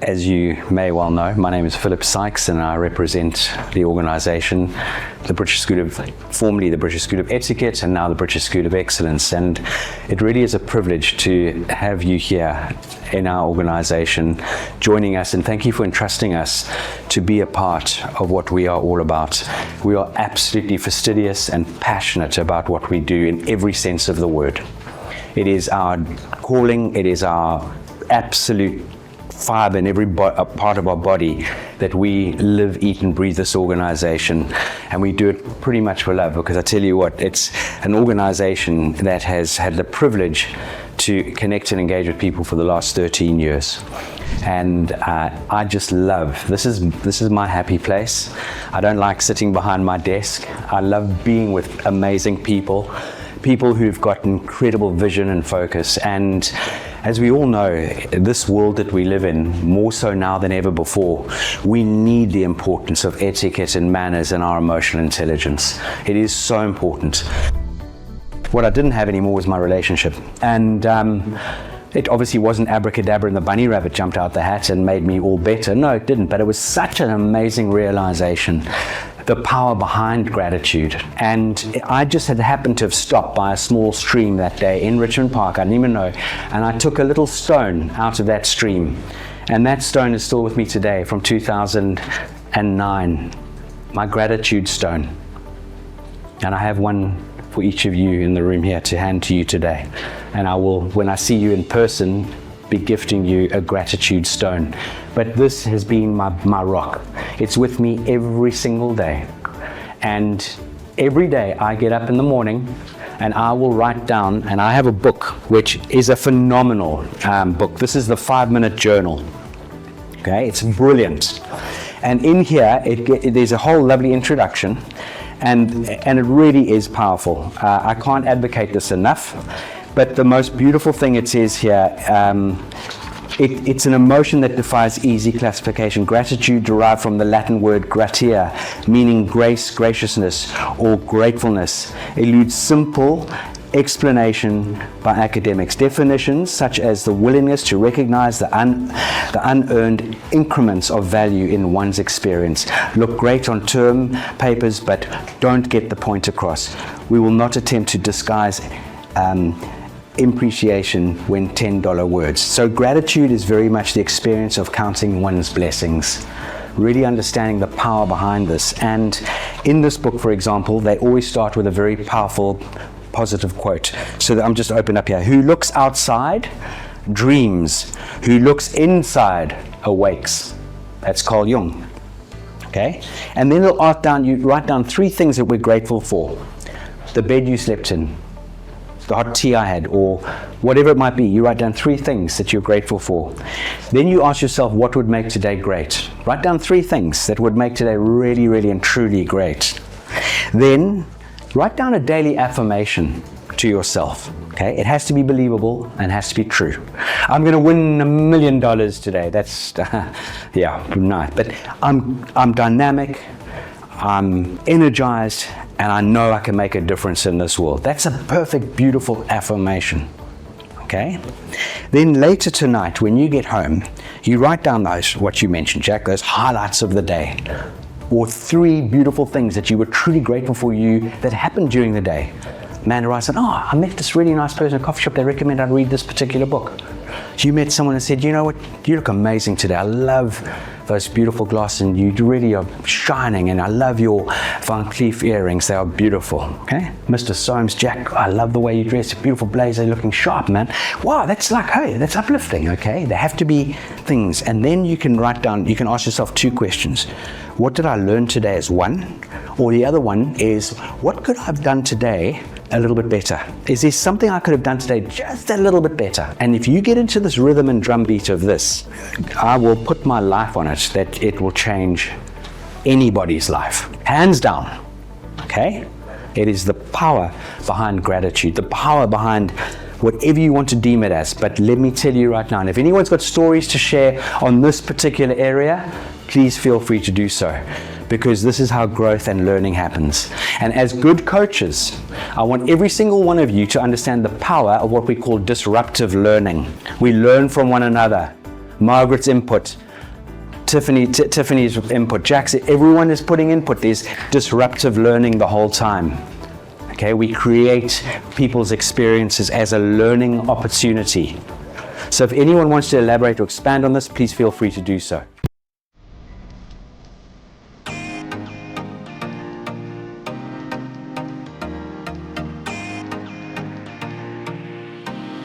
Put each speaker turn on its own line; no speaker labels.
As you may well know, my name is Philip Sykes and I represent the organisation, the British School of, formerly the British School of Etiquette and now the British School of Excellence. And it really is a privilege to have you here in our organisation joining us, and thank you for entrusting us to be a part of what we are all about. We are absolutely fastidious and passionate about what we do in every sense of the word. It is our calling, it is our absolute fibre in every part of our body that we live, eat and breathe this organisation, and we do it pretty much for love, because I tell you what, it's an organisation that has had the privilege to connect and engage with people for the last 13 years. And I just love, this is my happy place. I don't like sitting behind my desk. I love being with amazing people who've got incredible vision and focus. And as we all know, this world that we live in, more so now than ever before, we need the importance of etiquette and manners and our emotional intelligence. It is so important. What I didn't have anymore was my relationship. And it obviously wasn't abracadabra and the bunny rabbit jumped out the hat and made me all better. No, it didn't, but it was such an amazing realization. The power behind gratitude. And I just had happened to have stopped by a small stream that day in Richmond Park, I didn't even know, and I took a little stone out of that stream. And that stone is still with me today from 2009, my gratitude stone. And I have one for each of you in the room here to hand to you today. And I will, when I see you in person, be gifting you a gratitude stone. But this has been my rock. It's with me every single day. And every day I get up in the morning and I will write down, and I have a book which is a phenomenal book. This is the 5-minute journal. Okay, it's brilliant. And in here, there's a whole lovely introduction, and it really is powerful. I can't advocate this enough. But the most beautiful thing it says here, it's an emotion that defies easy classification. Gratitude derived from the Latin word gratia, meaning grace, graciousness, or gratefulness, eludes simple explanation by academics. Definitions such as the willingness to recognize the unearned increments of value in one's experience look great on term papers, but don't get the point across. We will not attempt to disguise appreciation when $10 words. So gratitude is very much the experience of counting one's blessings, really understanding the power behind this. And in this book, for example, they always start with a very powerful positive quote. So I'm just open up here. Who looks outside dreams, who looks inside awakes. That's Carl Jung. Okay? And then you write down 3 things that we're grateful for. The bed you slept in, the hot tea I had, or whatever it might be. You write down 3 things that you're grateful for. Then you ask yourself, what would make today great? Write down 3 things that would make today really, really and truly great. Then write down a daily affirmation to yourself. Okay, it has to be believable and has to be true. I'm going to win $1 million today. That's yeah, nice. But I'm dynamic, I'm energized, and I know I can make a difference in this world. That's a perfect, beautiful affirmation. Okay? Then later tonight, when you get home, you write down those, what you mentioned, Jack, those highlights of the day, or 3 beautiful things that you were truly grateful for that happened during the day. Amanda writes, I met this really nice person at a coffee shop. They recommend I read this particular book. You met someone and said, you know what, you look amazing today. I love those beautiful glasses and you really are shining, and I love your 𝐓𝐇𝐈𝐒 earrings. They are beautiful. Okay, Mr. Soames, Jack, I love the way you dress. A beautiful blazer, looking sharp, man. Wow, that's like, hey, that's uplifting. Okay, there have to be things. And then you can write down, you can ask yourself 2 questions. What did I learn today as one? Or the other one is, what could I have done today a little bit better? Is there something I could have done today just a little bit better? And if you get into this rhythm and drumbeat of this, I will put my life on it that it will change anybody's life, hands down. Okay? It is the power behind gratitude, the power behind whatever you want to deem it as. But let me tell you right now, and if anyone's got stories to share on this particular area, please feel free to do so, because this is how growth and learning happens. And as good coaches, I want every single one of you to understand the power of what we call disruptive learning. We learn from one another. Margaret's input, Tiffany's input, Jack's, everyone is putting input. There's disruptive learning the whole time. Okay, we create people's experiences as a learning opportunity. So if anyone wants to elaborate or expand on this, please feel free to do so.